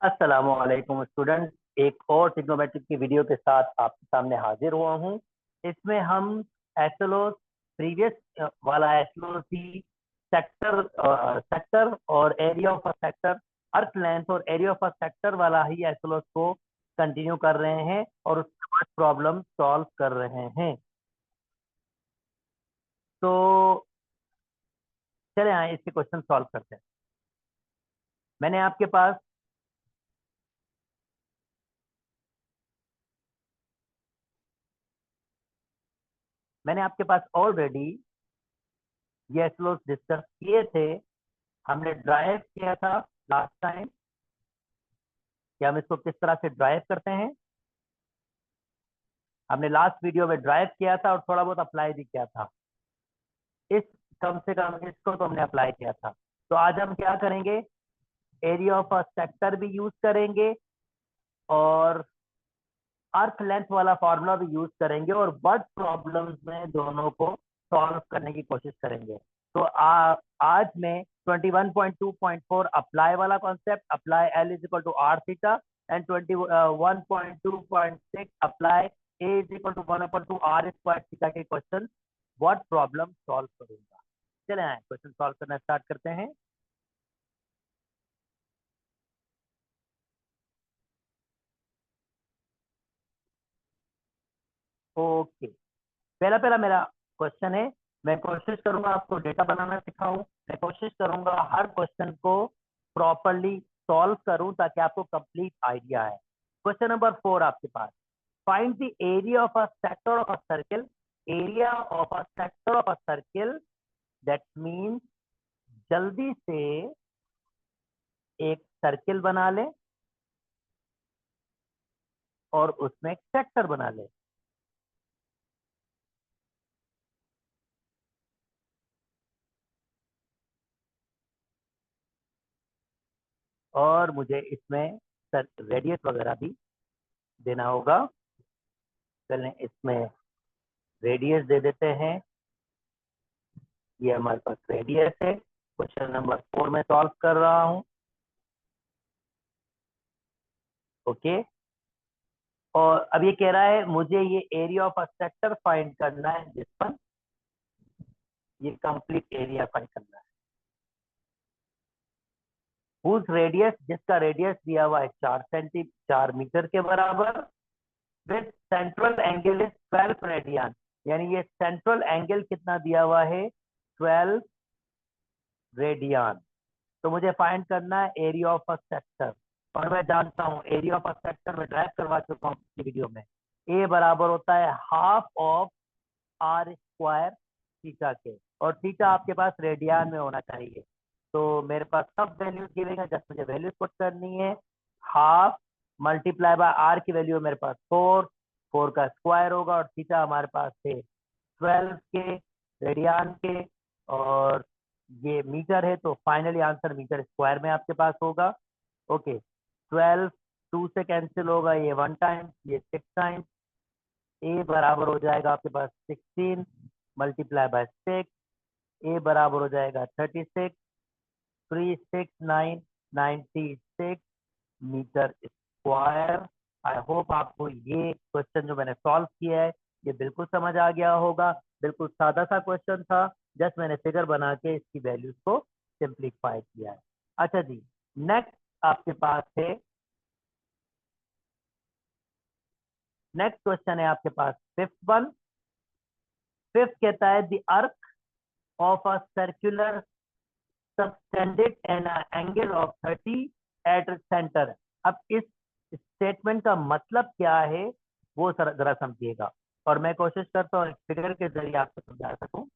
अस्सलामुअलैकुम स्टूडेंट, एक और ट्रिग्नोमेट्रिक की वीडियो के साथ आपके सामने हाजिर हुआ हूँ। इसमें हम एसएलओ प्रीवियस वाला एसएलओ की सेक्टर और area of a sector, earth length और एरिया ऑफ अ सेक्टर वाला ही एसएलओ को कंटिन्यू कर रहे हैं और उसके बाद प्रॉब्लम सॉल्व कर रहे हैं। तो चले आए इसके क्वेश्चन सॉल्व करते हैं। मैंने आपके पास ऑलरेडी ये एसएलओ डिस्कस किए थे। हमने ड्राइव किया था लास्ट टाइम कि हम इसको किस तरह से ड्राइव करते हैं। हमने लास्ट वीडियो में ड्राइव किया था और थोड़ा बहुत अप्लाई भी किया था। इस कम से कम इसको तो हमने अप्लाई किया था। तो आज हम क्या करेंगे, एरिया ऑफ अ सेक्टर भी यूज करेंगे और अर्थ लेंथ वाला फॉर्मूला भी यूज करेंगे और वर्ड प्रॉब्लम्स में दोनों को सॉल्व करने की कोशिश करेंगे। तो आज मैं 21.2.4 अप्लाई वाला concept, apply L is equal to R theta, and 21.2.6 apply A is equal to 1/2 r² theta के क्वेश्चन वर्ड प्रॉब्लम सॉल्व करूंगा। चले आए क्वेश्चन सॉल्व करना स्टार्ट करते हैं। ओके, पहला पहला मेरा क्वेश्चन है। मैं कोशिश करूंगा आपको डेटा बनाना सिखाऊं। मैं कोशिश करूंगा हर क्वेश्चन को प्रॉपरली सॉल्व करूं ताकि आपको कंप्लीट आइडिया है। क्वेश्चन नंबर 4 आपके पास, find the area of a sector of a circle. Area of a sector of a circle, that means जल्दी से एक सर्किल बना ले और उसमें एक सेक्टर बना ले। और मुझे इसमें रेडियस वगैरह भी देना होगा। चलें इसमें रेडियस दे देते हैं। ये हमारे पास रेडियस है। क्वेश्चन नंबर 4 में सॉल्व कर रहा हूं। ओके, और अब ये कह रहा है मुझे ये area of a sector find करना है जिस पर ये कंप्लीट एरिया फाइंड करना है। हुज रेडियस, जिसका रेडियस दिया हुआ है 4 मीटर के बराबर, with central angle is 12 radian. यानी ये सेंट्रल एंगल कितना दिया हुआ है, 12 रेडियन। तो मुझे फाइंड करना है एरिया ऑफ अ सेक्टर। और मैं जानता हूं एरिया ऑफ अ सेक्टर में ड्राइव करवा चुका हूं पिछली वीडियो में। ए बराबर होता है हाफ ऑफ r² थीटा के, और थीटा आपके पास रेडियन में होना चाहिए। तो मेरे पास सब वैल्यूज गिवेगा, जब मुझे वैल्यूज पुट करनी है। हाफ मल्टीप्लाई बाय आर की वैल्यू मेरे पास 4 का स्क्वायर होगा, और थीटा हमारे पास है 12 के रेडियन के, और ये मीटर है तो फाइनली आंसर मीटर स्क्वायर में आपके पास होगा। ओके, 12 2 से कैंसिल होगा, ये 1 टाइम्स, ये 6 टाइम्स। ए बराबर हो जाएगा आपके पास 16 मल्टीप्लाई बाय 6। ए बराबर हो जाएगा 36, 3 6 9 96 मीटर स्क्वायर। आई होप आपको ये क्वेश्चन जो मैंने सॉल्व किया है ये बिल्कुल समझ आ गया होगा। बिल्कुल सादा सा क्वेश्चन था, जस्ट मैंने फिगर बना के इसकी वैल्यूज को सिंप्लीफाई किया है। अच्छा जी, नेक्स्ट आपके पास है, नेक्स्ट क्वेश्चन है आपके पास फिफ्थ वन। फिफ्थ कहता है द अर्क of a circular subtended an angle of 30 at centre. अब इस स्टेटमेंट का मतलब क्या है वो जरा समझिएगा, और मैं कोशिश करता हूँ एक फिगर के जरिए आपको समझा सकूं।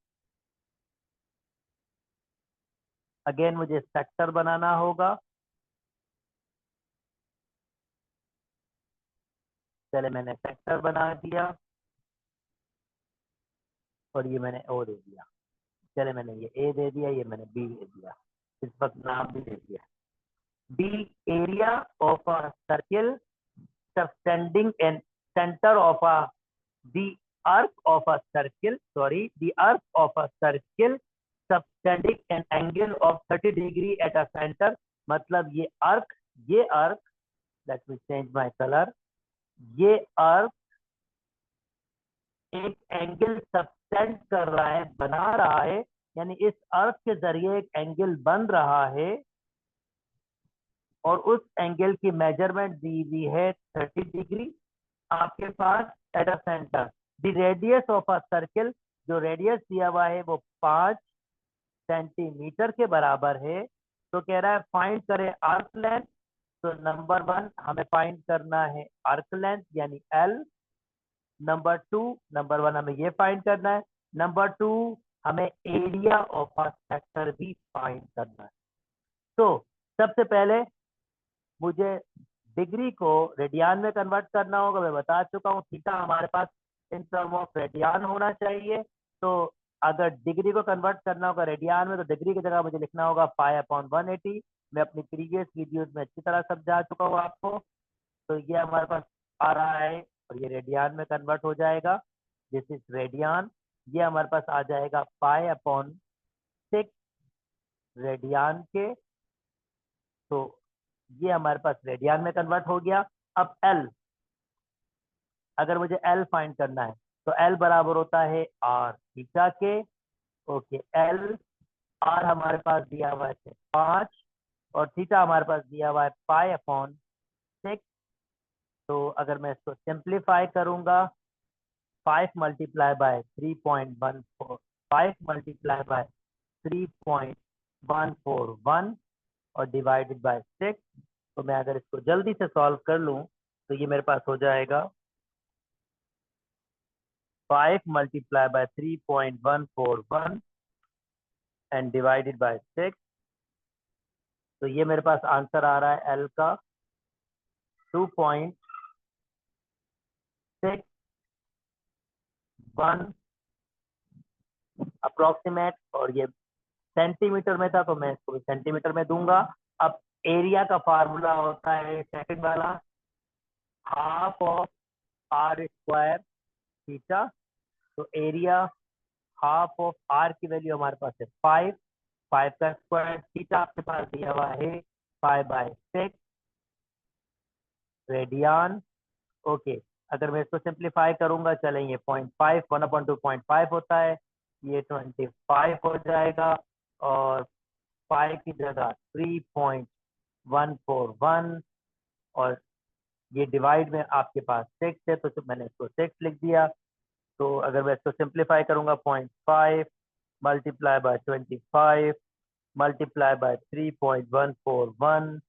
अगेन मुझे सेक्टर बनाना होगा। चले मैंने सेक्टर बना दिया और ये मैंने ओ दे दिया। चले मैंने ये ए दे दिया, ये मैंने बी दे दिया, इस वक्त नाम भी दे दिया। B area of a circle subtending and center of a the arc of a circle, sorry, the arc of a circle subtending an angle of 30 degree at a center। मतलब ये arc let me change my colour. ये अर्थ एक angle subtend कर रहा है, बना रहा है, यानी इस अर्थ के जरिए एक एंगल बन रहा है और उस एंगल की मेजरमेंट दी हुई है 30 डिग्री आपके पास at a centre. The radius of a circle, जो रेडियस दिया हुआ है वो 5 सेंटीमीटर के बराबर है। तो कह रहा है फाइंड करें आर्क लेंथ। तो नंबर 1 हमें फाइंड करना है आर्क लेंथ यानी एल। नंबर 1 हमें ये फाइंड करना है। नंबर 2 हमें एरिया ऑफ अ सेक्टर भी फाइंड करना है। तो सबसे पहले मुझे डिग्री को रेडियन में कन्वर्ट करना होगा। मैं बता चुका हूँ थीटा हमारे पास इन टर्म ऑफ रेडियन होना चाहिए। तो अगर डिग्री को कन्वर्ट करना होगा रेडियन में, तो डिग्री की जगह मुझे लिखना होगा π/180। मैं अपनी प्रीवियस वीडियोस में अच्छी तरह समझा चुका हूँ आपको। तो ये हमारे पास आ रहा है और ये रेडियन में कन्वर्ट हो जाएगा। This is radian. ये हमारे पास आ जाएगा π/6 रेडियन के। तो ये हमारे पास रेडियन में कन्वर्ट हो गया। अब एल, अगर मुझे एल फाइंड करना है तो एल बराबर होता है आर थीटा के। ओके, एल आर हमारे पास दिया हुआ है 5 और थीटा हमारे पास दिया हुआ है π/6। तो अगर मैं इसको सिंप्लीफाई करूंगा, 5 मल्टीप्लाई बाय 3.14, 5 मल्टीप्लाई बाय 3.141 और डिवाइडेड बाय 6। तो मैं अगर इसको जल्दी से सॉल्व कर लूं तो ये मेरे पास हो जाएगा 5 multiply by 3.141 and divided by 6। तो ये मेरे पास आंसर आ रहा है एल का 2.61 अप्रोक्सीमेट। और ये सेंटीमीटर में था तो मैं इसको सेंटीमीटर में दूंगा। अब एरिया का फार्मूला होता है सेकंड वाला, half of R square theta. तो एरिया हाफ ऑफ आर की वैल्यू हमारे पास है 5, 5 का स्क्वायर, थीटा आपके पास दिया हुआ है 5/6 रेडियन। ओके, अगर मैं इसको सिंप्लीफाई करूंगा, चलें, ये 0.5 1/2.5 होता है, ये 25 हो जाएगा और पाई की जगह 3.141 और ये डिवाइड में आपके पास 6 है तो मैंने इसको 6 लिख दिया। तो अगर मैं इसको सिंप्लीफाई करूंगा, 0.5 मल्टीप्लाई बाय 25 मल्टीप्लाई बाय 3.141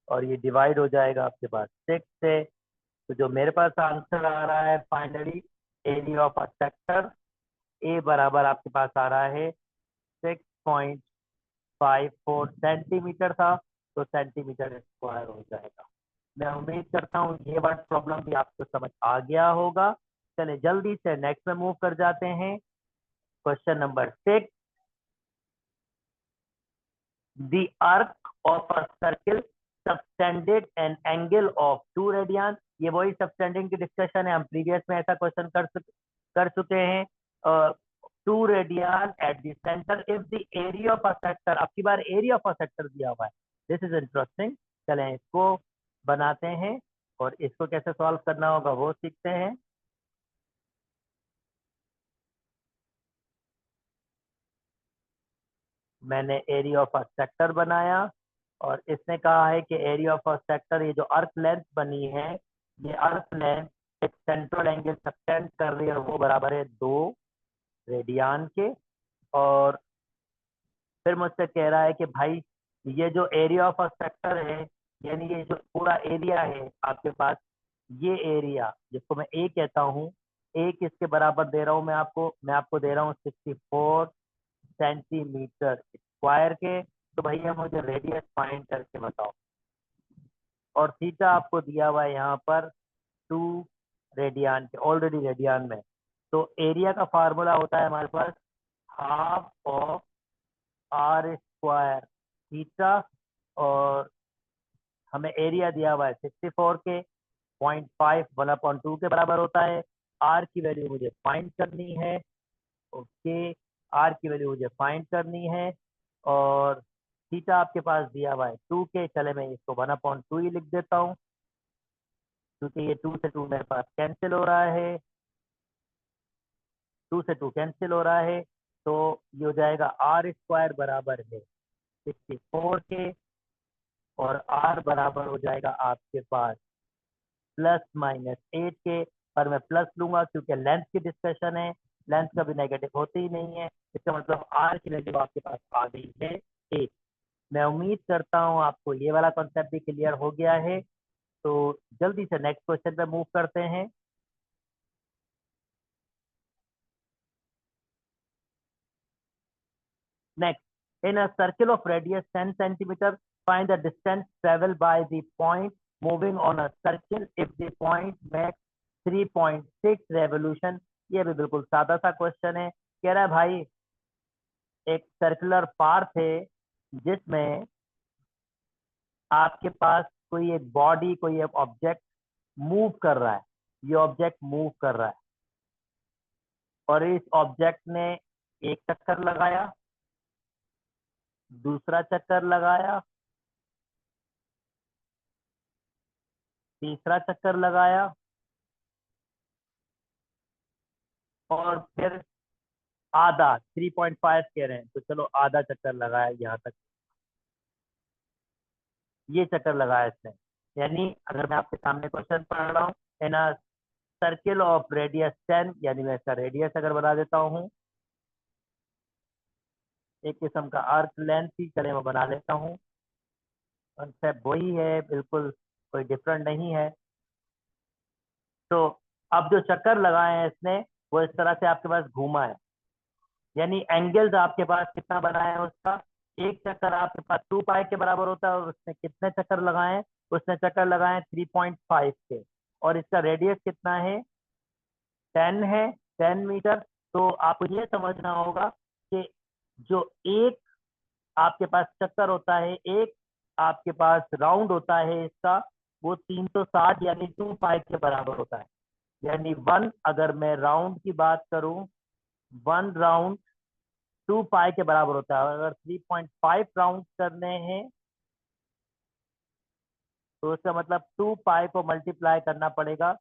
और ये डिवाइड हो जाएगा आपके पास 6 से। तो जो मेरे पास आंसर आ रहा है finally area of a sector, A बराबर आपके पास आ रहा है 6.54 सेंटीमीटर था। तो सेंटीमीटर स्क्वायर हो जाएगा। मैं उम्मीद करता हूँ ये वर्ड प्रॉब्लम भी आपको समझ आ गया होगा। चले जल्दी से नेक्स्ट में मूव कर जाते हैं। Question number 6, the arc of a circle subtended an angle of 2 radian. ये वही सबटेंडिंग की डिस्कशन है, हम प्रीवियस में ऐसा क्वेश्चन कर चुके हैं। 2 radian at the centre if the area of a sector, अब की बार एरिया ऑफ अ सेक्टर दिया हुआ है। This is interesting. चलें इसको बनाते हैं और इसको कैसे सॉल्व करना होगा वो सीखते हैं। मैंने एरिया ऑफ अ सेक्टर बनाया और इसने कहा है कि एरिया ऑफ अ सेक्टर, ये जो अर्क लेंथ बनी है, ये अर्क लेंथ एक सेंट्रल एंगल सबटेंड कर रही है, वो बराबर है 2 रेडियन के। और फिर मुझसे कह रहा है कि भाई ये जो एरिया ऑफ अ सेक्टर है, यानी ये जो पूरा एरिया है आपके पास, ये एरिया जिसको मैं ए कहता हूँ, ए किसके बराबर दे रहा हूँ मैं आपको दे रहा हूँ 64 सेंटीमीटर स्क्वायर के। तो भैया मुझे रेडियस फाइंड करके बताओ। और थीटा आपको दिया हुआ है यहाँ पर 2 रेडियन के, ऑलरेडी रेडियन में। तो एरिया का फार्मूला होता है हमारे पास half of R square theta और हमें एरिया दिया हुआ है 64 के, 0.5 1/2 के बराबर होता है। आर की वैल्यू मुझे फाइंड करनी है। ओके, आर की वैल्यू मुझे फाइंड करनी है और थीटा आपके पास दिया हुआ है 2 के। चले मैं इसको 1/2 ही लिख देता हूँ। क्योंकि ये 2 से 2 मेरे पास कैंसिल हो रहा है, 2 से 2 कैंसिल हो रहा है, तो ये हो जाएगा आर स्क्वायर बराबर है 64 के, और आर बराबर हो जाएगा आपके पास +-8 के। पर मैं प्लस लूंगा क्योंकि लेंथ की डिस्कशन है, लेंथ कभी नेगेटिव होती ही नहीं है, इसका मतलब आर की वैल्यू आपके पास आ गई है 8। मैं उम्मीद करता हूँ आपको ये वाला कॉन्सेप्ट भी क्लियर हो गया है। तो जल्दी से नेक्स्ट क्वेश्चन पे मूव करते हैं। Next, in a circle of radius 10 centimeter, find the distance traveled by the point moving on a circle if the point makes 3.6 revolution। ये भी बिल्कुल सादा सा क्वेश्चन है। कह रहा है भाई एक सर्कुलर पाथ है जिसमें आपके पास कोई एक बॉडी, कोई एक ऑब्जेक्ट मूव कर रहा है, ये ऑब्जेक्ट मूव कर रहा है, और इस ऑब्जेक्ट ने एक चक्कर लगाया, दूसरा चक्कर लगाया, तीसरा चक्कर लगाया, और फिर आधा 3.5 कह रहे हैं, तो चलो आधा चक्कर लगाया यहाँ तक, ये चक्कर लगाया इसने। यानी अगर मैं आपके सामने क्वेश्चन पढ़ रहा हूँ, इन अ सर्किल ऑफ रेडियस 10, यानी मैं इसका रेडियस अगर बता देता हूँ, एक किस्म का आर्क लेंथ ही चले मैं बना लेता हूँ, कॉन्सेप्ट वही है बिल्कुल, कोई डिफरेंट नहीं है। तो अब जो चक्कर लगाए हैं इसने, वो इस तरह से आपके पास घूमा है, यानी एंगल्स आपके पास कितना बना है उसका, एक चक्कर आपके पास 2 पाई के बराबर होता है, और उसने कितने चक्कर लगाए हैं, उसने चक्कर लगाए हैं 3.5 के, और इसका रेडियस कितना है, 10 है, 10 मीटर। तो आपको ये समझना होगा कि जो एक आपके पास चक्कर होता है, एक आपके पास राउंड होता है इसका, वो 360 यानी 2 पाई के बराबर होता है। यानी वन, अगर मैं राउंड की बात करूं, वन राउंड 2 पाई के बराबर होता है। अगर 3.5 राउंड करने हैं तो उसका मतलब 2 पाई को मल्टीप्लाई करना पड़ेगा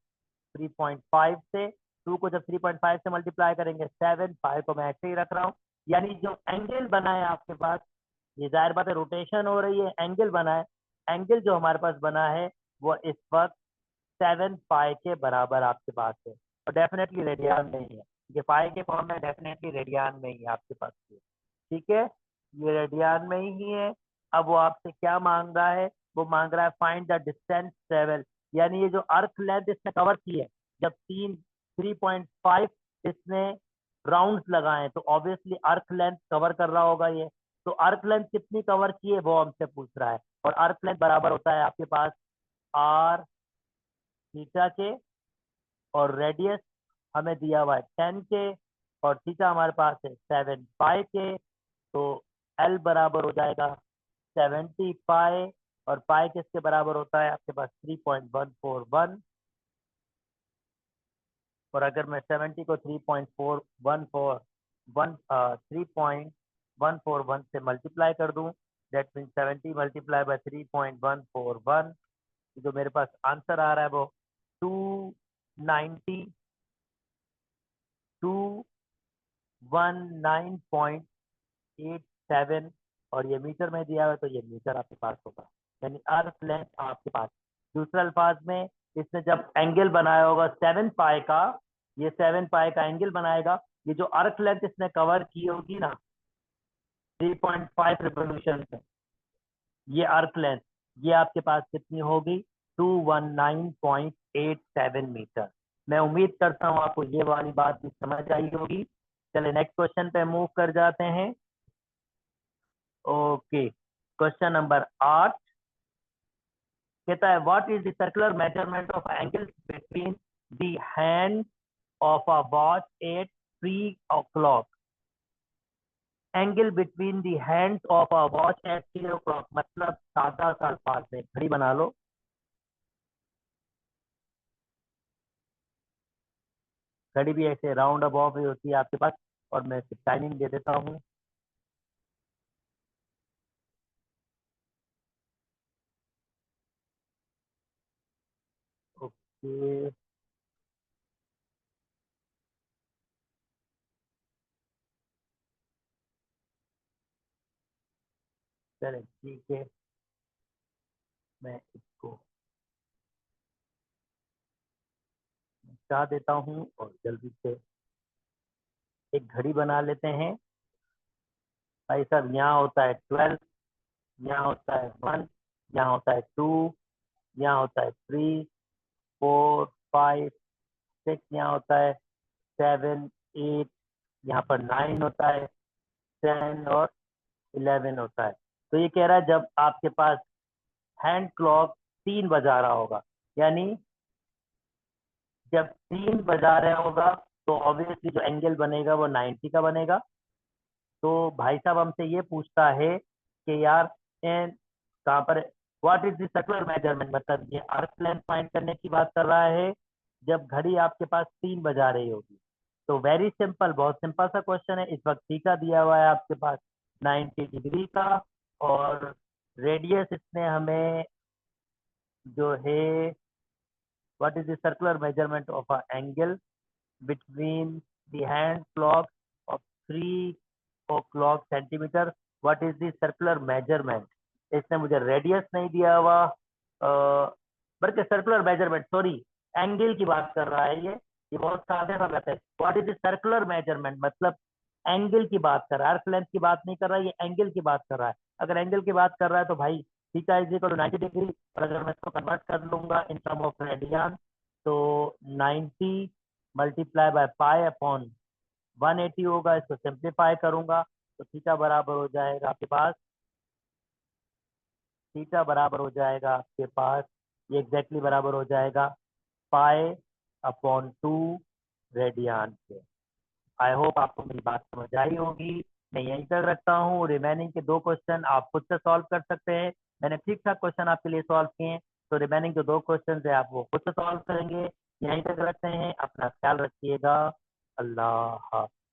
3.5 से। 2 को जब 3.5 से मल्टीप्लाई करेंगे 7, पाई को मैं ऐसे ही रख रहा हूँ। यानी जो एंगल बना है आपके पास, ये जाहिर बात है रोटेशन हो रही है, एंगल बना है, एंगल जो हमारे पास बना है वो इस वक्त 7 पाई के बराबर आपके पास है, और डेफिनेटली रेडियन में ही है, ये पाई के फॉर्म में डेफिनेटली रेडियन में ही है आपके पास है। ठीक है, ये रेडियन में ही है। अब वो आपसे क्या मांग रहा है, वो मांग रहा है फाइंड द डिस्टेंस ट्रेवल, यानी ये जो अर्थ लेंथ इसने कवर की है, जब 3.5 इसने राउंड्स लगाए तो ऑब्वियसली अर्थ लेंथ कवर कर रहा होगा ये, तो अर्थ लेंथ कितनी कवर की है वो हमसे पूछ रहा है, और अर्थ लेंथ बराबर होता है आपके पास आर थीटा के, और रेडियस हमें दिया हुआ है 10 के, और थीटा हमारे पास है 7 पाई के, तो एल बराबर हो जाएगा 70 पाई, और पाई किसके बराबर होता है आपके पास 3.141, और अगर मैं 70 को 3.141 से मल्टीप्लाई कर दूं, दैट मीन 70 मल्टीप्लाई बाय 3.141, जो मेरे पास आंसर आ रहा है वो 290,219.87, और ये मीटर में दिया हुआ है, तो ये मीटर आपके पास होगा, यानी अर्थ लेंथ आपके पास। दूसरे अल्फाज में इसने जब एंगल बनाया होगा 7 पाई का, ये 7 पाई का एंगल बनाएगा, ये जो अर्थ लेंथ इसने कवर की होगी ना 3.5 रिवोल्यूशन से, ये अर्थ लेंथ, ये आपके पास कितनी होगी 219.87 मीटर। मैं उम्मीद करता हूँ आपको ये वाली बात भी समझ आई होगी। चले नेक्स्ट क्वेश्चन पे मूव कर जाते हैं। ओके, क्वेश्चन नंबर 8 कहता है what is the circular measurement of angles between the hand of a watch at 3 o'clock। Angle between the hands of a watch at 3 o'clock, मतलब सादा सा अल्फाज में घड़ी बना लो, घड़ी भी ऐसे राउंड अबाउट ही होती है आपके पास, और मैं टाइमिंग दे देता हूँ। ये चले ठीक है, मैं इसको हटा देता हूँ और जल्दी से एक घड़ी बना लेते हैं। भाई साहब, यहाँ होता है 12, यहाँ होता है 1, यहाँ होता है 2, यहाँ होता है 3, 4, 5, 6, यहाँ होता है 7, 8, यहाँ पर 9 होता है, 10 और 11 होता है। तो ये कह रहा है जब आपके पास हैंड क्लॉक 3 बजा रहा होगा, यानी जब 3 बजा रहा होगा तो ऑब्वियसली जो एंगल बनेगा वो 90 का बनेगा। तो भाई साहब हमसे ये पूछता है कि यार एन कहाँ पर, what is the circular measurement, मतलब ये आर्क लेंथ फाइंड करने की बात कर रहा है जब घड़ी आपके पास 3 बजा रही होगी। तो वेरी सिंपल, बहुत सिंपल सा क्वेश्चन है। इस वक्त थीटा दिया हुआ है आपके पास 90 डिग्री का, और रेडियस इसने हमें जो है, what is the circular measurement of a angle between the hand clock of 3 o'clock centimeter, what is the circular measurement। इसने मुझे रेडियस नहीं दिया हुआ, बल्कि सर्कुलर मेजरमेंट, सॉरी, एंगल की बात कर रहा है ये बहुत सादे सा बात है। What is the circular measurement मतलब एंगल की बात कर रहा है, आर्क लेंथ की बात नहीं कर रहा है, ये एंगल की बात कर रहा है। अगर एंगल की बात कर रहा है तो भाई theta is equal to 90 degree, और अगर मैं इसको कन्वर्ट कर लूंगा इन टर्म ऑफ रेडियन तो 90 मल्टीप्लाई बाय पाई अपॉन 180 होगा। इसको सिंप्लीफाई करूंगा तो थीटा बराबर हो जाएगा आपके पास, थीटा बराबर हो जाएगा आपके पास, ये एग्जैक्टली बराबर हो जाएगा पाई अपॉन 2 रेडियन के। आई होप आपको मेरी बात समझ आई होगी। मैं यहीं तक रखता हूँ, रिमेनिंग के 2 क्वेश्चन आप खुद से सॉल्व कर सकते हैं। मैंने ठीक ठाक क्वेश्चन आपके लिए सॉल्व किए हैं, तो रिमेनिंग जो 2 क्वेश्चन है आप वो खुद से सॉल्व करेंगे। यहीं तक रखते हैं, अपना ख्याल रखिएगा। अल्लाह हाफ़िज़।